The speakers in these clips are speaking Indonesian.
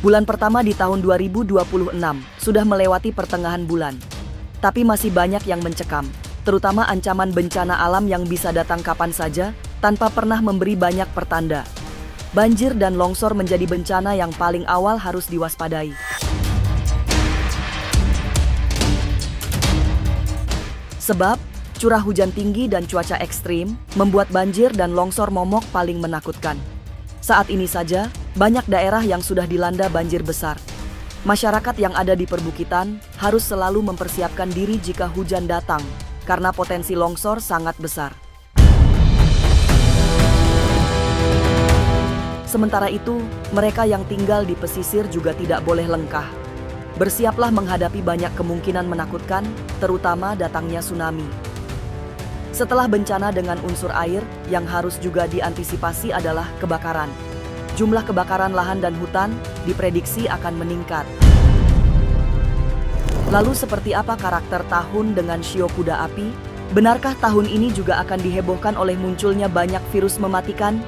Bulan pertama di tahun 2026 sudah melewati pertengahan bulan. Tapi masih banyak yang mencekam, terutama ancaman bencana alam yang bisa datang kapan saja tanpa pernah memberi banyak pertanda. Banjir dan longsor menjadi bencana yang paling awal harus diwaspadai. Sebab, curah hujan tinggi dan cuaca ekstrim membuat banjir dan longsor momok paling menakutkan. Saat ini saja, banyak daerah yang sudah dilanda banjir besar. Masyarakat yang ada di perbukitan harus selalu mempersiapkan diri jika hujan datang, karena potensi longsor sangat besar. Sementara itu, mereka yang tinggal di pesisir juga tidak boleh lengkah. Bersiaplah menghadapi banyak kemungkinan menakutkan, terutama datangnya tsunami. Setelah bencana dengan unsur air, yang harus juga diantisipasi adalah kebakaran. Jumlah kebakaran lahan dan hutan diprediksi akan meningkat. Lalu seperti apa karakter tahun dengan shio kuda api? Benarkah tahun ini juga akan dihebohkan oleh munculnya banyak virus mematikan?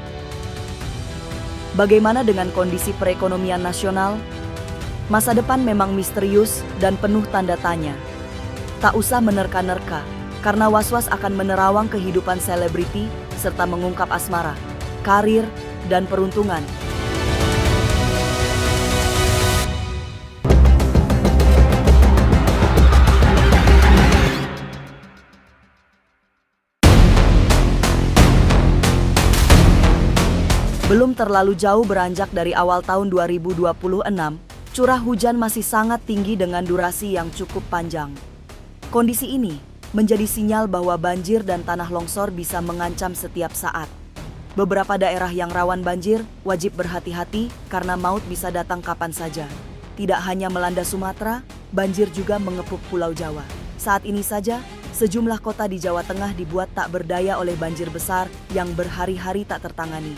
Bagaimana dengan kondisi perekonomian nasional? Masa depan memang misterius dan penuh tanda tanya. Tak usah menerka-nerka, karena was-was akan menerawang kehidupan selebriti serta mengungkap asmara, karir, dan peruntungan. Belum terlalu jauh beranjak dari awal tahun 2026, curah hujan masih sangat tinggi dengan durasi yang cukup panjang. Kondisi ini menjadi sinyal bahwa banjir dan tanah longsor bisa mengancam setiap saat. Beberapa daerah yang rawan banjir wajib berhati-hati karena maut bisa datang kapan saja. Tidak hanya melanda Sumatera, banjir juga mengepung Pulau Jawa. Saat ini saja, sejumlah kota di Jawa Tengah dibuat tak berdaya oleh banjir besar yang berhari-hari tak tertangani.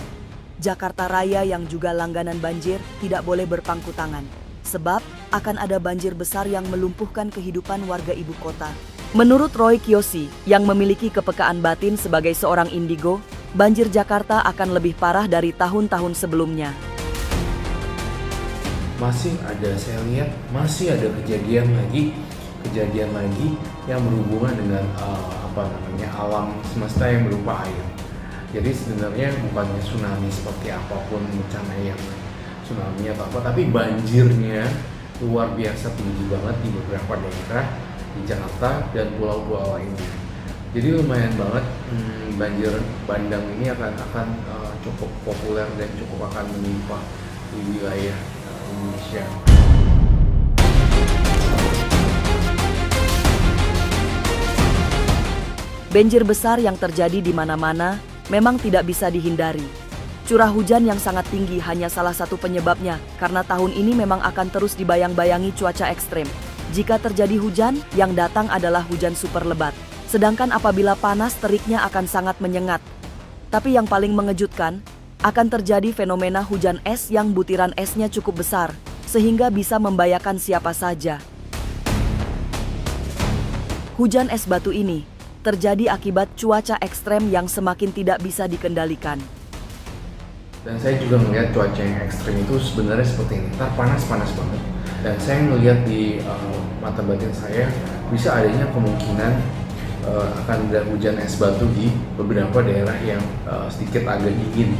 Jakarta Raya yang juga langganan banjir tidak boleh berpangku tangan, sebab akan ada banjir besar yang melumpuhkan kehidupan warga ibu kota. Menurut Roy Kiyoshi, yang memiliki kepekaan batin sebagai seorang indigo, banjir Jakarta akan lebih parah dari tahun-tahun sebelumnya. Saya lihat masih ada kejadian lagi yang berhubungan dengan alam semesta yang berupa air. Jadi sebenarnya bukannya tsunami seperti apapun bencana yang tsunami atau apa, tapi banjirnya luar biasa tinggi banget di beberapa daerah di Jakarta dan pulau-pulau lainnya. Jadi lumayan banget banjir bandang ini akan cukup populer dan cukup akan menimpa di wilayah Indonesia. Banjir besar yang terjadi di mana-mana memang tidak bisa dihindari. Curah hujan yang sangat tinggi hanya salah satu penyebabnya, karena tahun ini memang akan terus dibayang-bayangi cuaca ekstrem. Jika terjadi hujan, yang datang adalah hujan super lebat. Sedangkan apabila panas, teriknya akan sangat menyengat. Tapi yang paling mengejutkan, akan terjadi fenomena hujan es yang butiran esnya cukup besar, sehingga bisa membahayakan siapa saja. Hujan es batu ini terjadi akibat cuaca ekstrem yang semakin tidak bisa dikendalikan. Dan saya juga melihat cuaca yang ekstrem itu sebenarnya seperti ini, panas banget. Dan saya melihat di mata batin saya bisa adanya kemungkinan akan ada hujan es batu di beberapa daerah yang sedikit agak dingin.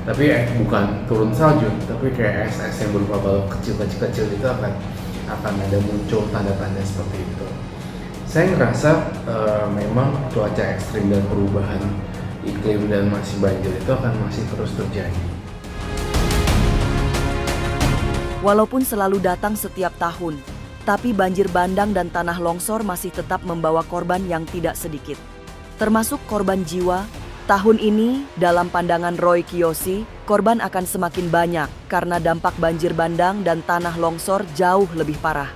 Tapi bukan turun salju, tapi kayak es-es yang berupa balok kecil itu akan ada muncul tanda-tanda seperti itu. Saya ngerasa memang cuaca ekstrim dan perubahan iklim dan masih banjir itu akan masih terus terjadi. Walaupun selalu datang setiap tahun, tapi banjir bandang dan tanah longsor masih tetap membawa korban yang tidak sedikit. Termasuk korban jiwa. Tahun ini, dalam pandangan Roy Kiyoshi, korban akan semakin banyak karena dampak banjir bandang dan tanah longsor jauh lebih parah.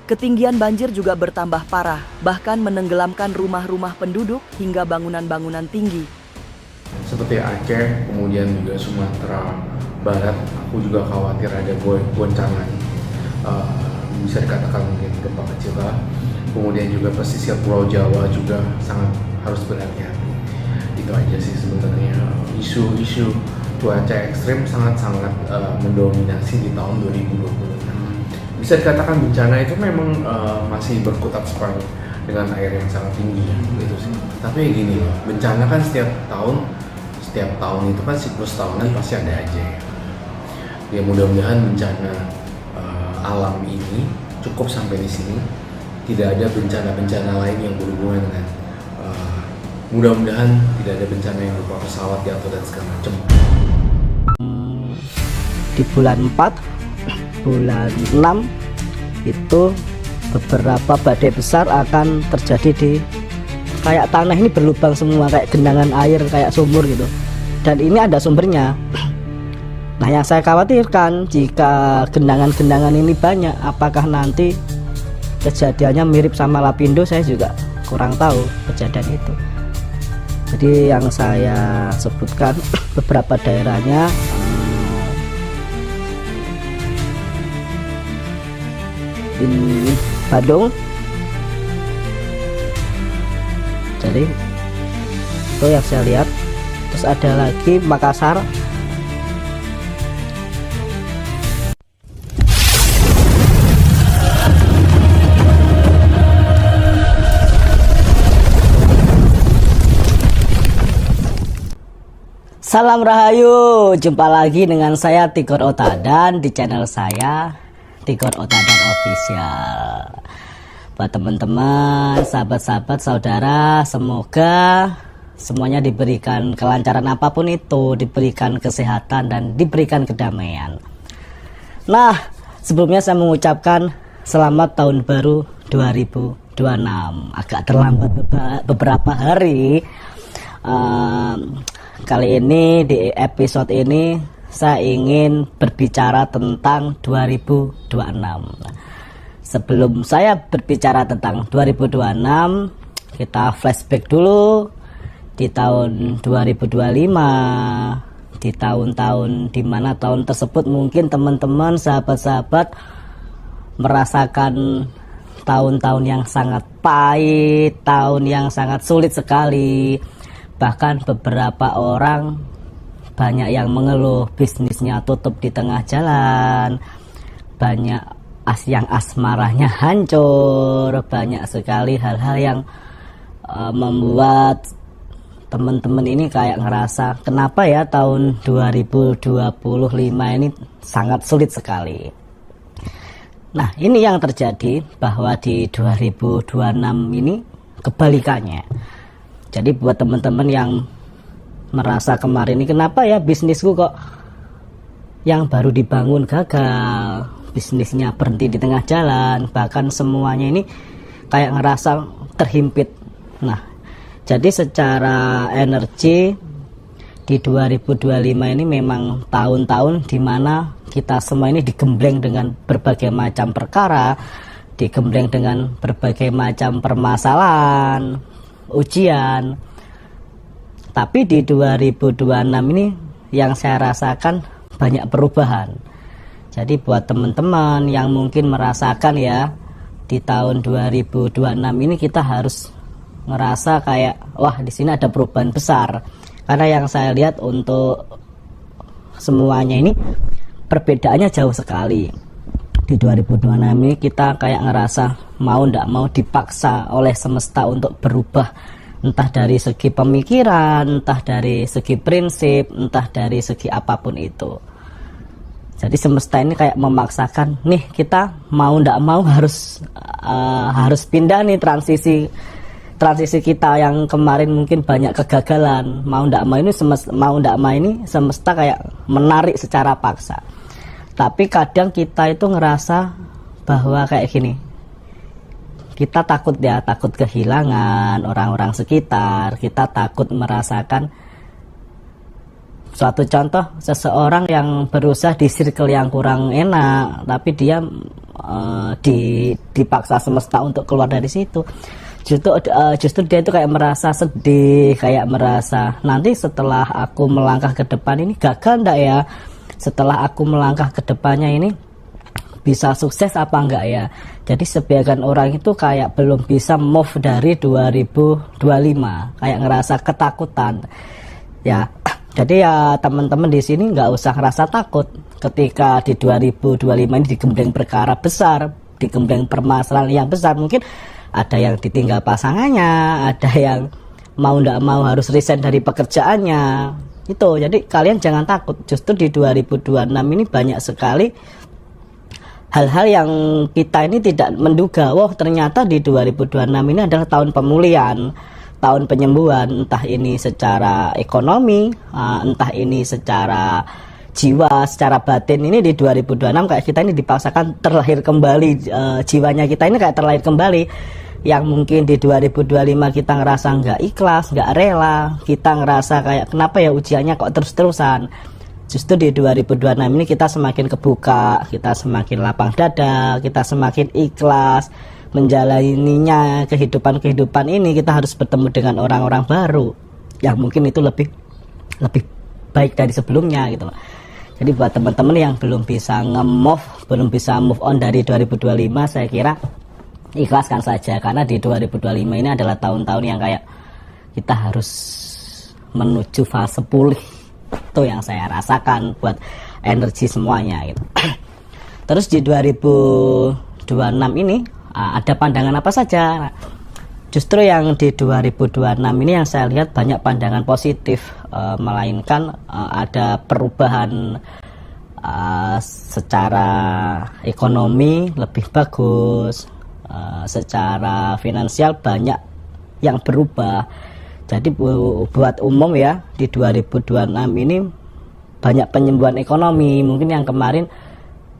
Ketinggian banjir juga bertambah parah, bahkan menenggelamkan rumah-rumah penduduk hingga bangunan-bangunan tinggi. Seperti Aceh, kemudian juga Sumatera Barat, aku juga khawatir ada goncangan, bisa dikatakan mungkin gempa kecil lah. Kemudian juga pesisir Pulau Jawa juga sangat harus berhati-hati. Itu aja sih sebenarnya isu cuaca ekstrim sangat-sangat mendominasi di tahun 2020. Bisa dikatakan bencana itu memang masih berkutat sekarang dengan air yang sangat tinggi gitu sih. Tapi gini loh, bencana kan setiap tahun itu kan siklus tahunan pasti ada aja ya. Ya mudah-mudahan bencana alam ini cukup sampai di sini. Tidak ada bencana-bencana lain yang berhubungan dengan mudah-mudahan tidak ada bencana yang berupa pesawat jatuh dan segala macam. Di bulan 4, bulan 6 itu beberapa badai besar akan terjadi di kayak tanah ini berlubang semua, kayak genangan air, kayak sumur gitu. Dan ini ada sumbernya. Nah, yang saya khawatirkan jika genangan-genangan ini banyak, apakah nanti kejadiannya mirip sama Lapindo? Saya juga kurang tahu kejadian itu. Jadi yang saya sebutkan beberapa daerahnya, ini Bandung, jadi itu yang saya lihat. Terus ada lagi Makassar, Salam Rahayu, jumpa lagi dengan saya Tigor Otadan di channel saya Tigor Otadan Official. Buat teman-teman, sahabat-sahabat, saudara, semoga semuanya diberikan kelancaran apapun itu, diberikan kesehatan dan diberikan kedamaian. Nah, sebelumnya saya mengucapkan selamat tahun baru 2026. Agak terlambat beberapa hari. Kali ini di episode ini saya ingin berbicara tentang 2026. Sebelum saya berbicara tentang 2026, kita flashback dulu di tahun 2025, di tahun-tahun dimana tahun tersebut mungkin teman-teman, sahabat-sahabat merasakan tahun-tahun yang sangat pahit, tahun yang sangat sulit sekali. Bahkan beberapa orang banyak yang mengeluh bisnisnya tutup di tengah jalan, banyak yang asmaranya hancur, banyak sekali hal-hal yang membuat teman-teman ini kayak ngerasa kenapa ya tahun 2025 ini sangat sulit sekali. Nah, ini yang terjadi bahwa di 2026 ini kebalikannya. Jadi buat teman-teman yang merasa kemarin ini kenapa ya bisnisku kok yang baru dibangun gagal, bisnisnya berhenti di tengah jalan, bahkan semuanya ini kayak ngerasa terhimpit. Nah, jadi secara energi di 2025 ini memang tahun-tahun dimana kita semua ini digembleng dengan berbagai macam perkara, digembleng dengan berbagai macam permasalahan, ujian. Tapi di 2026 ini yang saya rasakan banyak perubahan. Jadi buat teman-teman yang mungkin merasakan ya di tahun 2026 ini kita harus ngerasa kayak wah di sini ada perubahan besar. Karena yang saya lihat untuk semuanya ini perbedaannya jauh sekali. Di 2026 ini kita kayak ngerasa mau ndak mau dipaksa oleh semesta untuk berubah, entah dari segi pemikiran, entah dari segi prinsip, entah dari segi apapun itu. Jadi semesta ini kayak memaksakan nih kita mau ndak mau harus pindah nih, transisi kita yang kemarin mungkin banyak kegagalan, mau ndak mau ini semesta kayak menarik secara paksa. Tapi kadang kita itu ngerasa bahwa kayak gini, kita takut kehilangan orang-orang sekitar, kita takut merasakan suatu contoh seseorang yang berusaha di circle yang kurang enak, tapi dia dipaksa semesta untuk keluar dari situ. Justru dia itu kayak merasa sedih, kayak merasa nanti setelah aku melangkah ke depan ini gagal enggak ya, setelah aku melangkah ke depannya ini bisa sukses apa enggak ya. Jadi sebagian orang itu kayak belum bisa move dari 2025, kayak ngerasa ketakutan ya. Jadi ya teman-teman di sini nggak usah rasa takut ketika di 2025 ini digembleng perkara besar, digembleng permasalahan yang besar. Mungkin ada yang ditinggal pasangannya, ada yang mau nggak mau harus resign dari pekerjaannya. Itu, jadi kalian jangan takut. Justru di 2026 ini banyak sekali hal-hal yang kita ini tidak menduga. Wah, ternyata di 2026 ini adalah tahun pemulihan, tahun penyembuhan, entah ini secara ekonomi, entah ini secara jiwa, secara batin. Ini di 2026 kayak kita ini dipaksakan terlahir kembali, jiwanya kita ini kayak terlahir kembali. Yang mungkin di 2025 kita ngerasa nggak ikhlas, nggak rela, kita ngerasa kayak kenapa ya ujiannya kok terus-terusan. Justru di 2026 ini kita semakin kebuka, kita semakin lapang dada, kita semakin ikhlas menjalaninya. Kehidupan ini kita harus bertemu dengan orang-orang baru yang mungkin itu lebih baik dari sebelumnya gitu loh. Jadi buat teman-teman yang belum bisa belum bisa move on dari 2025, saya kira ikhlaskan saja, karena di 2025 ini adalah tahun-tahun yang kayak kita harus menuju fase pulih. Itu yang saya rasakan buat energi semuanya gitu. Terus di 2026 ini ada pandangan apa saja? Justru yang di 2026 ini yang saya lihat banyak pandangan positif, melainkan ada perubahan secara ekonomi lebih bagus. Secara finansial banyak yang berubah. Jadi buat umum ya, di 2026 ini banyak penyembuhan ekonomi. Mungkin yang kemarin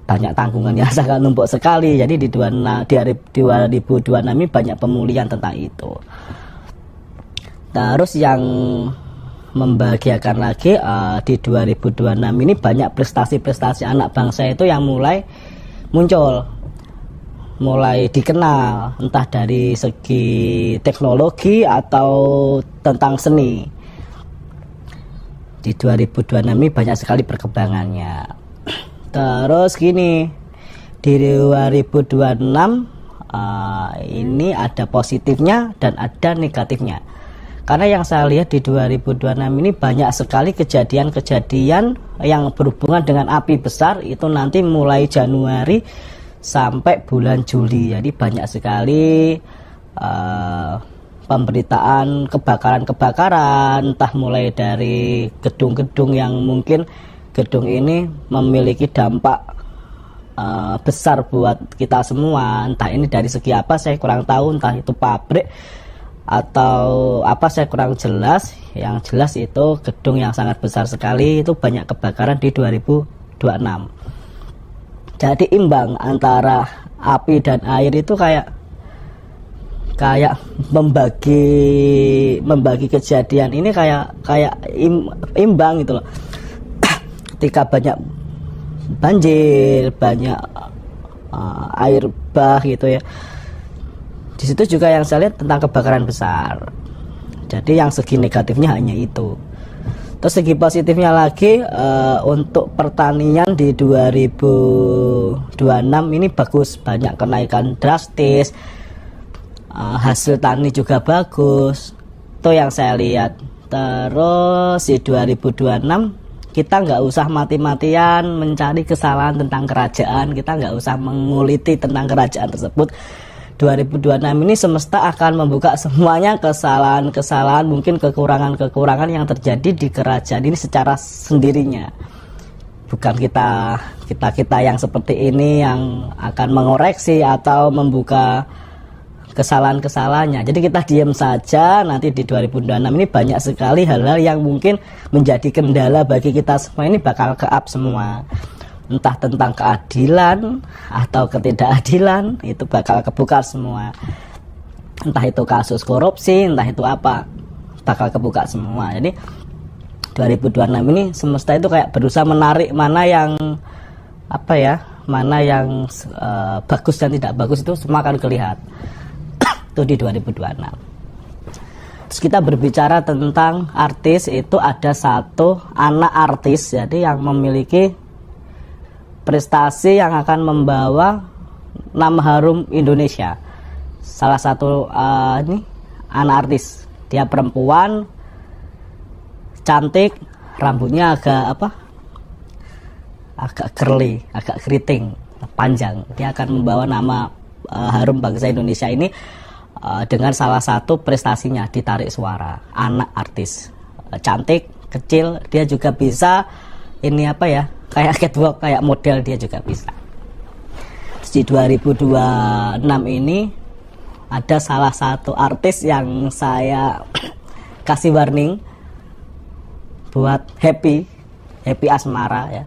banyak tanggungan yang sangat numpuk sekali. Jadi di 2026 ini banyak pemulihan tentang itu. Terus yang membahagiakan lagi, di 2026 ini banyak prestasi-prestasi anak bangsa itu yang mulai muncul, mulai dikenal, entah dari segi teknologi atau tentang seni. Di 2026 ini banyak sekali perkembangannya. Terus gini, di 2026 ini ada positifnya dan ada negatifnya. Karena yang saya lihat di 2026 ini banyak sekali kejadian-kejadian yang berhubungan dengan api besar, itu nanti mulai Januari sampai bulan Juli. Jadi banyak sekali pemberitaan kebakaran-kebakaran, entah mulai dari gedung-gedung yang mungkin gedung ini memiliki dampak besar buat kita semua. Entah ini dari segi apa saya kurang tahu, entah itu pabrik atau apa saya kurang jelas. Yang jelas itu gedung yang sangat besar sekali, itu banyak kebakaran di 2026. Jadi imbang antara api dan air itu kayak membagi kejadian ini kayak imbang gitu loh. Ketika banyak banjir, banyak air bah gitu ya. Di situ juga yang saya lihat tentang kebakaran besar. Jadi yang segi negatifnya hanya itu. Terus segi positifnya lagi, untuk pertanian di 2026 ini bagus, banyak kenaikan drastis, hasil tani juga bagus. Itu yang saya lihat. Terus di 2026 kita nggak usah mati-matian mencari kesalahan tentang kerajaan, kita nggak usah menguliti tentang kerajaan tersebut. 2026 ini semesta akan membuka semuanya kesalahan-kesalahan, mungkin kekurangan-kekurangan yang terjadi di kerajaan ini secara sendirinya. Bukan kita yang seperti ini yang akan mengoreksi atau membuka kesalahan-kesalahannya. Jadi kita diam saja, nanti di 2026 ini banyak sekali hal-hal yang mungkin menjadi kendala bagi kita semua ini bakal ke-up semua. Entah tentang keadilan atau ketidakadilan, itu bakal kebuka semua. Entah itu kasus korupsi, entah itu apa, bakal kebuka semua. Jadi 2026 ini semesta itu kayak berusaha menarik mana yang bagus dan tidak bagus, itu semua akan kelihatan. Itu di 2026. Terus kita berbicara tentang artis, itu ada satu anak artis, jadi yang memiliki prestasi yang akan membawa nama harum Indonesia. Salah satu ini anak artis, dia perempuan, cantik, rambutnya agak curly, agak keriting, panjang. Dia akan membawa nama harum bangsa Indonesia ini dengan salah satu prestasinya di tarik suara. Anak artis, cantik, kecil, dia juga bisa ini kayak catwalk, kayak model dia juga bisa. Terus di 2026 ini ada salah satu artis yang saya kasih warning buat Happy Asmara ya.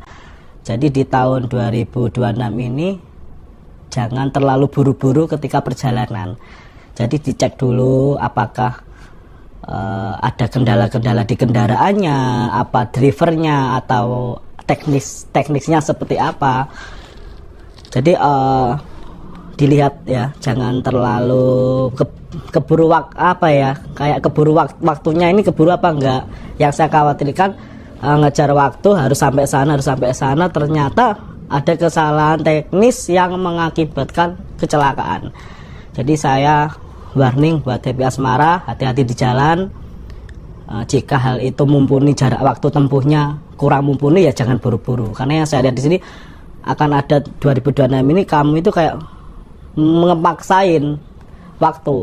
Jadi di tahun 2026 ini jangan terlalu buru-buru ketika perjalanan. Jadi dicek dulu apakah ada kendala-kendala di kendaraannya, apa drivernya atau teknisnya seperti apa. Jadi dilihat ya, jangan terlalu keburu kayak keburu waktunya ini keburu apa enggak. Yang saya khawatirkan ngejar waktu harus sampai sana ternyata ada kesalahan teknis yang mengakibatkan kecelakaan. Jadi saya warning buat Happy Asmara, hati-hati di jalan. Jika hal itu mumpuni, jarak waktu tempuhnya kurang mumpuni, ya jangan buru-buru. Karena yang saya lihat di sini akan ada 2026 ini kamu itu kayak memaksain waktu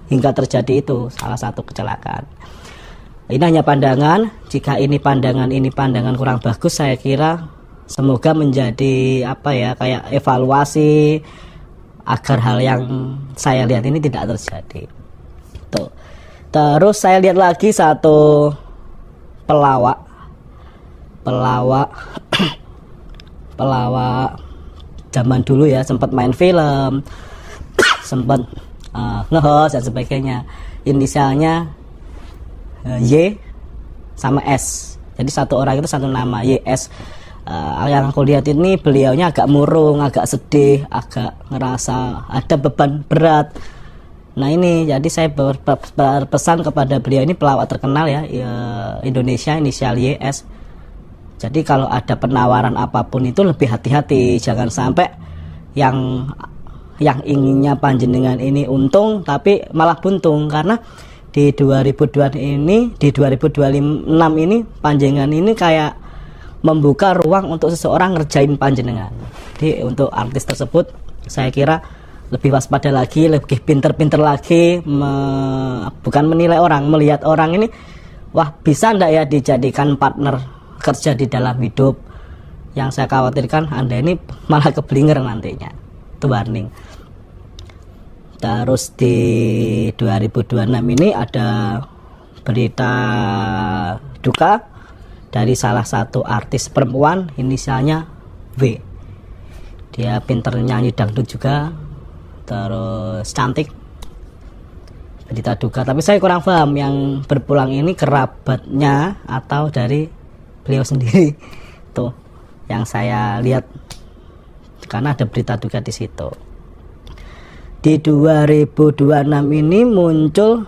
hingga terjadi itu salah satu kecelakaan. Ini hanya pandangan. Jika ini pandangan kurang bagus, saya kira semoga menjadi kayak evaluasi agar hal yang saya lihat ini tidak terjadi. Tuh. Terus saya lihat lagi satu pelawak zaman dulu ya, sempat main film, sempat nge-host dan sebagainya. Inisialnya Y sama S. Jadi satu orang itu satu nama, YS. Yang aku lihat ini beliaunya agak murung, agak sedih, agak ngerasa ada beban berat. Nah ini jadi saya berpesan kepada beliau, ini pelawak terkenal ya, Indonesia, inisial YS. Jadi kalau ada penawaran apapun itu lebih hati-hati, jangan sampai yang inginnya panjenengan ini untung tapi malah buntung. Karena di 2026 ini panjenengan ini kayak membuka ruang untuk seseorang ngerjain panjenengan. Jadi untuk artis tersebut saya kira lebih waspada lagi, lebih pinter-pinter lagi, bukan menilai orang, melihat orang ini, wah bisa ndak ya dijadikan partner kerja di dalam hidup. Yang saya khawatirkan Anda ini malah keblinger nantinya. Itu warning. Terus di 2026 ini ada berita duka dari salah satu artis perempuan, inisialnya W. Dia pinter nyanyi dangdut juga, terus cantik. Berita duka, tapi saya kurang paham yang berpulang ini kerabatnya atau dari beliau sendiri. Tuh yang saya lihat, karena ada berita duka di situ. Di 2026 ini muncul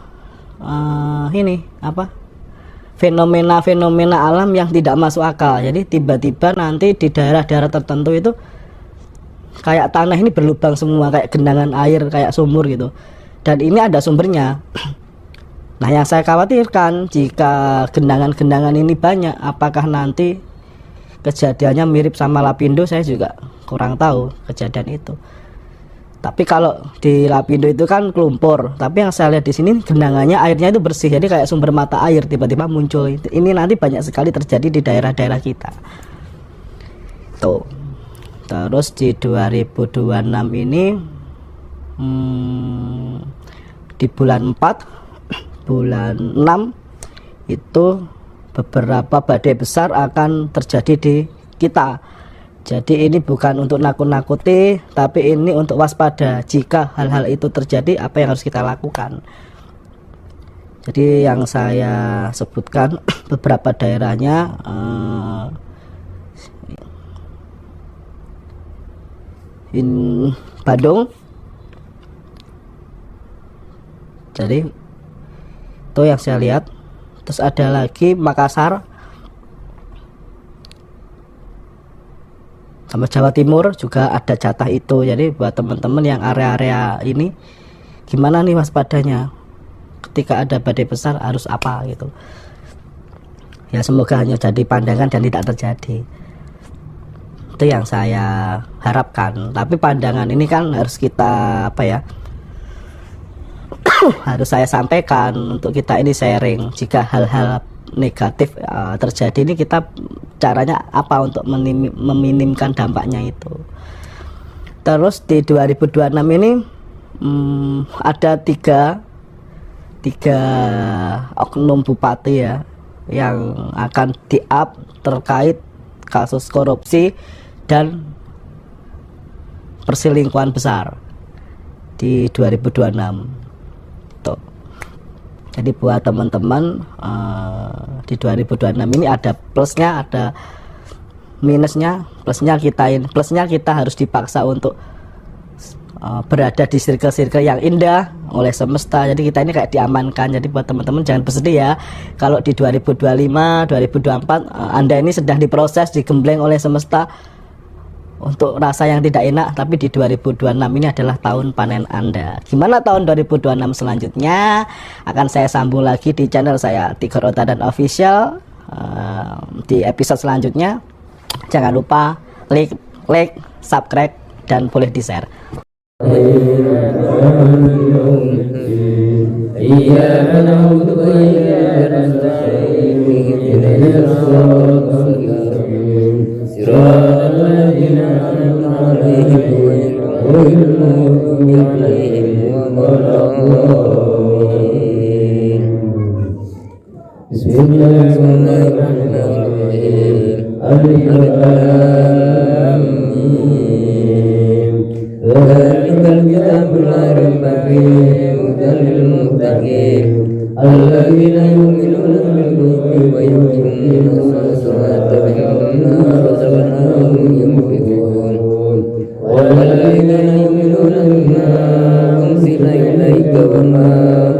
fenomena-fenomena alam yang tidak masuk akal. Jadi tiba-tiba nanti di daerah-daerah tertentu itu kayak tanah ini berlubang semua, kayak genangan air, kayak sumur gitu. Dan ini ada sumbernya. Nah yang saya khawatirkan, jika genangan-genangan ini banyak, apakah nanti kejadiannya mirip sama Lapindo? Saya juga kurang tahu kejadian itu. Tapi kalau di Lapindo itu kan kelumpur, tapi yang saya lihat di sini genangannya airnya itu bersih, jadi kayak sumber mata air tiba-tiba muncul. Ini nanti banyak sekali terjadi di daerah-daerah kita. Tuh. Terus di 2026 ini di bulan 4, bulan 6 itu beberapa badai besar akan terjadi di kita. Jadi ini bukan untuk nakut-nakuti, tapi ini untuk waspada. Jika hal-hal itu terjadi, apa yang harus kita lakukan? Jadi yang saya sebutkan beberapa daerahnya, Bandung. Jadi itu yang saya lihat. Terus ada lagi Makassar, sama Jawa Timur juga ada jatah itu. Jadi buat teman-teman yang area-area ini, gimana nih waspadanya ketika ada badai besar, harus apa gitu. Ya semoga hanya jadi pandangan dan tidak terjadi. Itu yang saya harapkan. Tapi pandangan ini kan harus kita apa ya, harus saya sampaikan untuk kita ini sharing. Jika hal-hal negatif terjadi ini, kita caranya apa untuk meminimkan dampaknya itu. Terus di 2026 ini ada tiga oknum bupati ya yang akan di-up terkait kasus korupsi dan perselingkuhan besar di 2026 tuh. Jadi buat teman-teman di 2026 ini ada plusnya, ada minusnya. Plusnya kita harus dipaksa untuk berada di circle-circle yang indah oleh semesta. Jadi kita ini kayak diamankan. Jadi buat teman-teman jangan bersedih ya kalau di 2025, 2024 Anda ini sedang diproses, digembleng oleh semesta untuk rasa yang tidak enak. Tapi di 2026 ini adalah tahun panen Anda. Gimana tahun 2026 selanjutnya akan saya sambung lagi di channel saya Tigor Otadan Official di episode selanjutnya. Jangan lupa like, subscribe, dan boleh di-share. إياك نعبد وإياك نستعين اهدنا الصراط المستقيم صراط الذين أنعمت عليهم غير المغضوب عليهم ولا الضالين بسم الله الرحمن الرحيم ألف لام ميم ذلك الكتاب لا ريب فيه هدى للمتقين الذين يؤمنون بالغيب ويقيمون الصلاة ومما رزقناهم ينفقون والذين يؤمنون بما أنزل إليك وما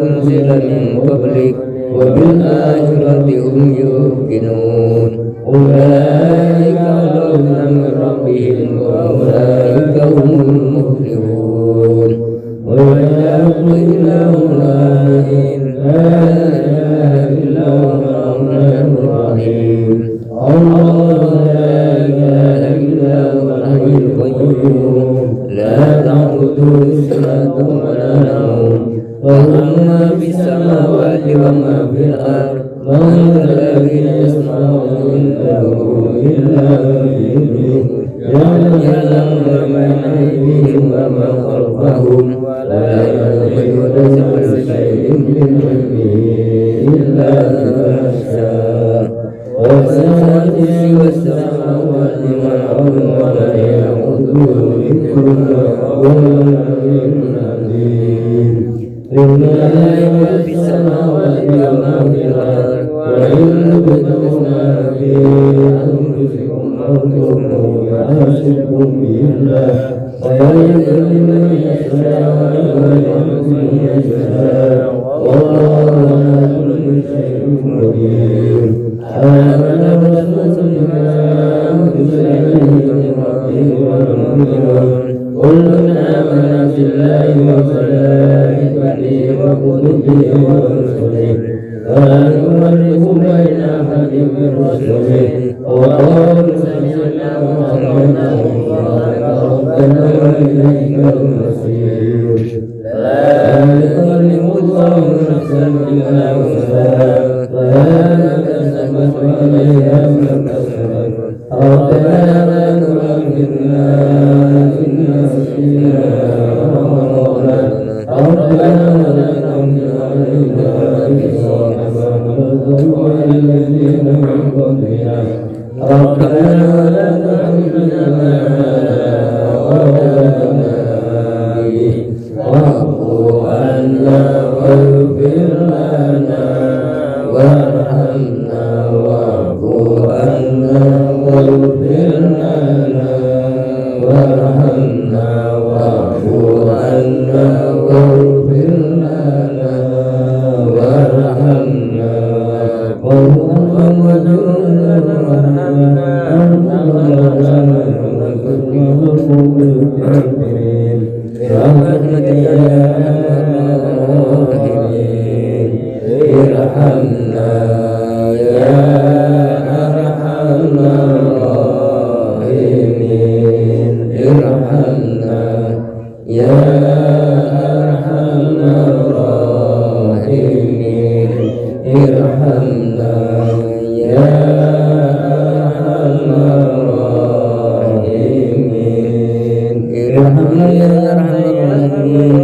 أنزل من قبلك وبالآخرة هم يوقنون أولئك على هدى من ربهم وأولئك هم المفلحون وإذا قيل لهم لا إله إلا الله الرحمن الرحيم الله لا إله إلا هو الحي القيوم لا تأخذه سنة ولا نوم وله ما في السماوات وما في الأرض من ذا الذي يسمع عنده إلا بإذنه يعلم ما بين أيديهم وما خلفهم ولا يحيطون بشيء من علمه إلا بما شاء وسع الكرسي السماوات والأرض ولا يئوده حفظهما وهو العلي العظيم لله ما في السماوات وما في الأرض وإن تبدوا ما في أنفسكم أو تخفوه يحاسبكم به الله ويغفر لمن يشاء ويعذب من يشاء والله على كل شيء قدير آمن الرسول بما أنزل إليه من ربه والمؤمنون كل آمن بالله وملائكته وكتبه ورسله لا نفرق بين أحد من رسله وقالوا سمعنا وأطعنا غفرانك ربنا وإليك المصير لا يكلف الله نفسا إلا وسعها لها ما كسبت وعليها ما كسبت ربنا لا تؤاخذنا إن نسينا ربنا ولا تحمل علينا إصرا كما حملته على الذين من قبلنا ربنا ولا تحملنا ما لا واعف عنا واغفر لنا وارحمنا واعف عنا واغفر لنا وارحمنا واعف عنا واغفر لنا وارحمنا وارحمنا برحمتك يا ارحمنا يا الراحمين ارحمنا يا أرحم الراحمين ارحمنا يا أرحم الراحمين ارحمنا يا أرحم الراحمين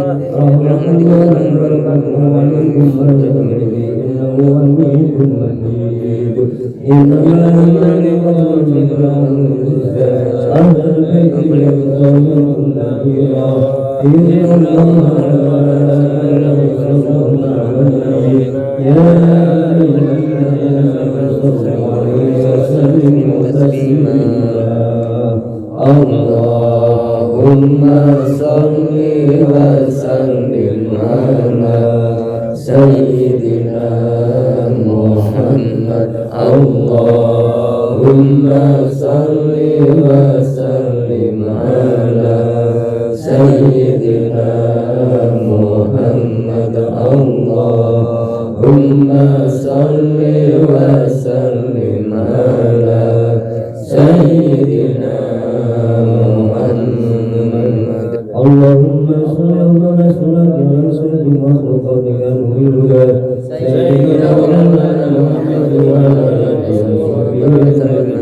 اللهم صل وسلم على سيدنا محمد اللهم صل وسلم على سيدنا محمد اللهم صل وسلم على سيدنا محمد اللهم صل وسلم على سيدنا محمد سيدنا محمد وعلى آله وصحبه وسلم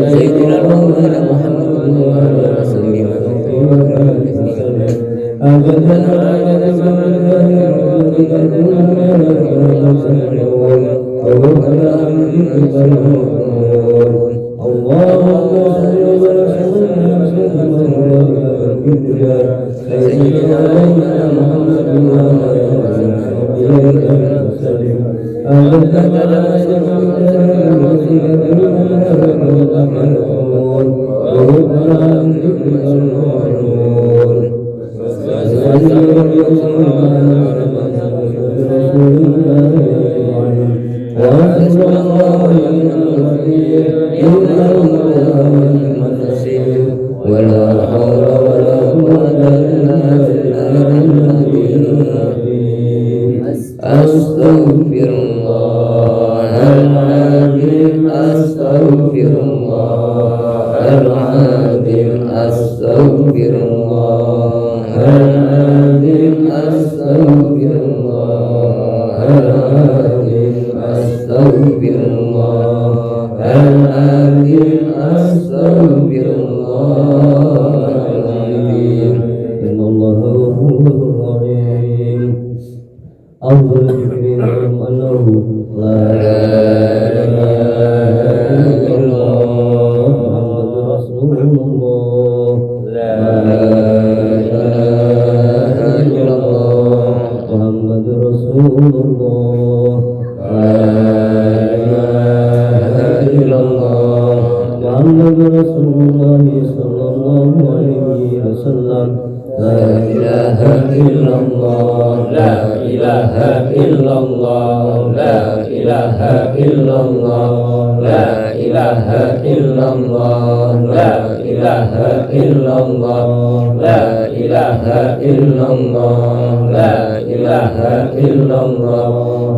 سيدنا مولانا محمد وعلى آله ولا حول ولا قوة إلا بالله أستغفر الله العظيم أستغفر الله العظيم أستغفر الله العظيم أستغفر الله العظيم أستغفر الله العظيم أستغفر الله العظيم إن الله غفور رحيم أفضل الذكر أنه لا إله إلا الله محمد رسول الله لا إله إلا الله محمد رسول الله لا إله إلا الله محمد رسول الله صلى الله عليه وسلم لا إله إلا الله لا إله إلا الله لا إله إلا الله لا إله إلا الله لا إله إلا الله لا إله إلا الله لا إله إلا الله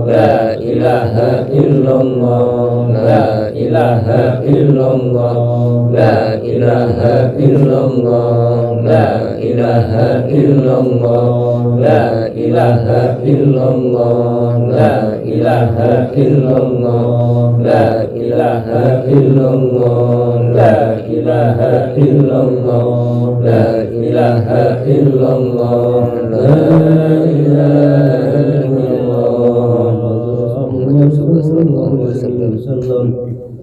لا إله إلا الله لا إله إلا الله لا إله إلا الله لا إله إلا الله لا إله إلا الله لا إله إلا الله لا إله إلا الله لا إله إلا الله لا إله إلا الله لا إله إلا الله محمد صلى الله عليه وسلم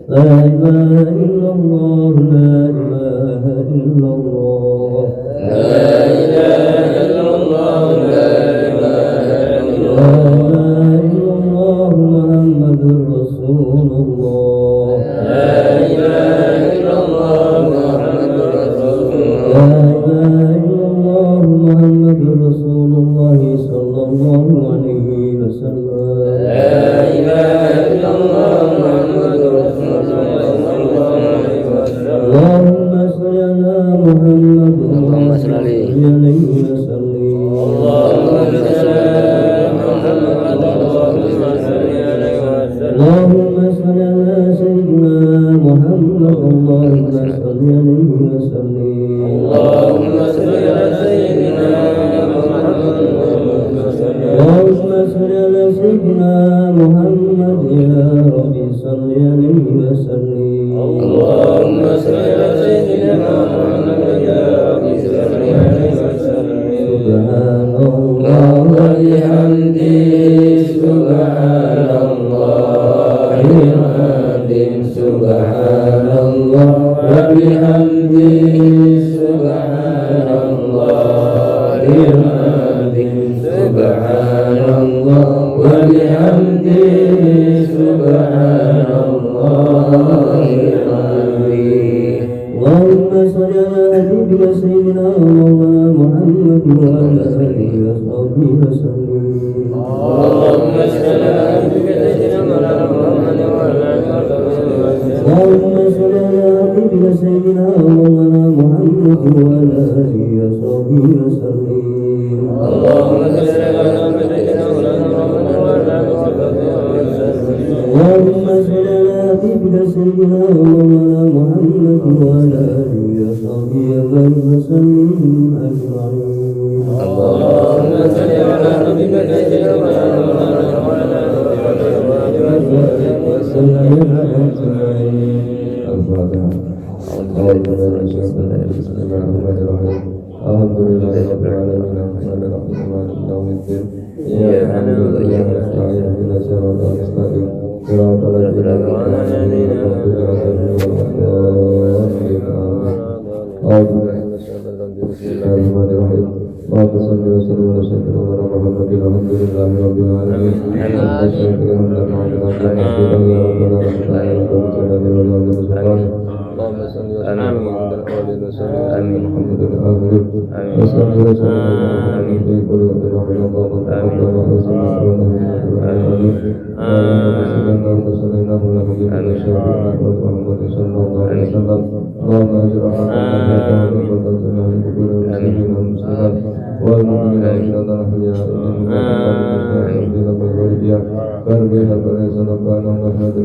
لا إله إلا الله لا إله إلا الله لا إله إلا الله لا إله إلا الله محمد رسول الله لا إله إلا الله محمد رسول الله لا إله إلا الله محمد رسول الله صلى الله عليه وسلم لا إله إلا الله محمد رسول الله اللهم صل عليه وسلم اللهم صل على سيدنا محمد اللهم صل على سيدنا محمد يا ربي صل عليه وسلم اللهم صل على سيدنا محمد يا ربي صل عليه وسلم سبحان الله وبحمده سبحان الله العظيم سبحان الله وبحمده سبحان الله العظيم سبحان الله وبحمده سبحان الله العظيم اللهم صل على حبيبنا سيدنا مولانا محمد وعلى اله وصحبه وسلم اللهم صل على حبيبنا سيدنا مولانا محمد وعلى اله وصحبه وسلم اللهم صل على حبيبنا سيدنا مولانا محمد وعلى اله وصحبه وسلم اللهم صل على حبيبنا مولانا محمد وعلى اله وصحبه وسلم اللهم صل على حبيبنا سيدنا مولانا محمد وعلى اله وصحبه وسلم اجمعين اللهم صل على حبيبنا سيدنا مولانا وعلى اله وصحبه وسلم الفاتحه الحمد لله رب العالمين الرحمن الرحيم مالك يوم الدين إياك نعبد وإياك نستعين اهدنا الصراط المستقيم صراط الذين أنعمت عليهم غير المغضوب عليهم أعوذ بالله من الشيطان الرجيم بسم الله الرحمن الرحيم اللهم صل وسلم على سيدنا محمد الحمد لله رب العالمين اللهم صل وسلم على الأولين وسلم على محمد الآخرين وصل وسلم على محمد في كل وقت وحين الله تعالى وسلم على وسلمناه لنبي الشافعين محمد صلى الله عليه وسلم اللهم اجعل حقنا وتنزل عن كل المسلمين والمسلمات والمؤمنين من الأحياء منهم والأموات فاربيها فليس ربنا وحد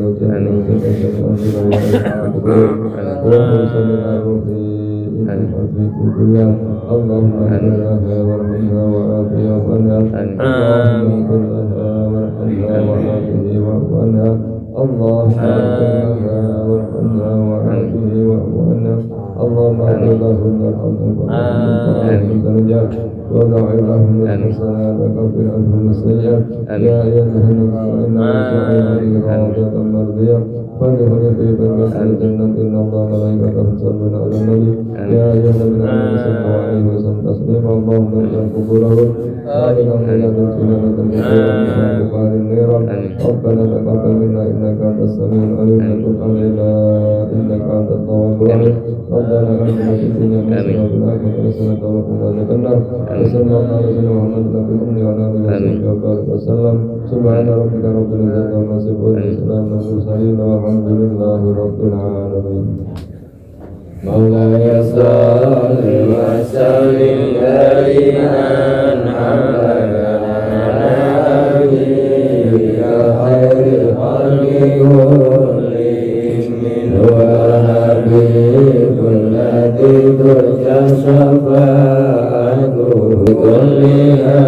الجنة اللهم اهدنا وارحمنا وعافنا وعنها اللهم كلها وارحمنا وعافنا وعنها اللهم كلها وارحمنا وعافنا وعنها اللهم اغفر لهم وارحمهم وارحمهم درجات ودع لهم الحسنات وكفر عنهم السيئات يا ايها الناس انا نسالك راضيه مرضيه فادخل في بيت الجنه ان الله وملائكته يصلون على النبي يا ايها الذين امنوا صلوا عليه وسلم تسليما اللهم اجعل قبورهم خالدا من الجنه وقال النيران ربنا تقبل منا انك انت السميع العليم وتب علينا انك انت التواب الرحيم ربنا اتنا في الدنيا حسنه وفي الاخره حسنه وقنا عذاب النار وصلى الله على سيدنا محمد في الامه وعلى اله وصحبه وبارك وسلم سبحان ربك رب العزه عما يصفون وسلام على المرسلين والحمد لله رب العالمين مولاي صل وسلم دائما ابدا على حبيبك خير الخلق كلهم وحبيب الذي ترجى شفاعته كلها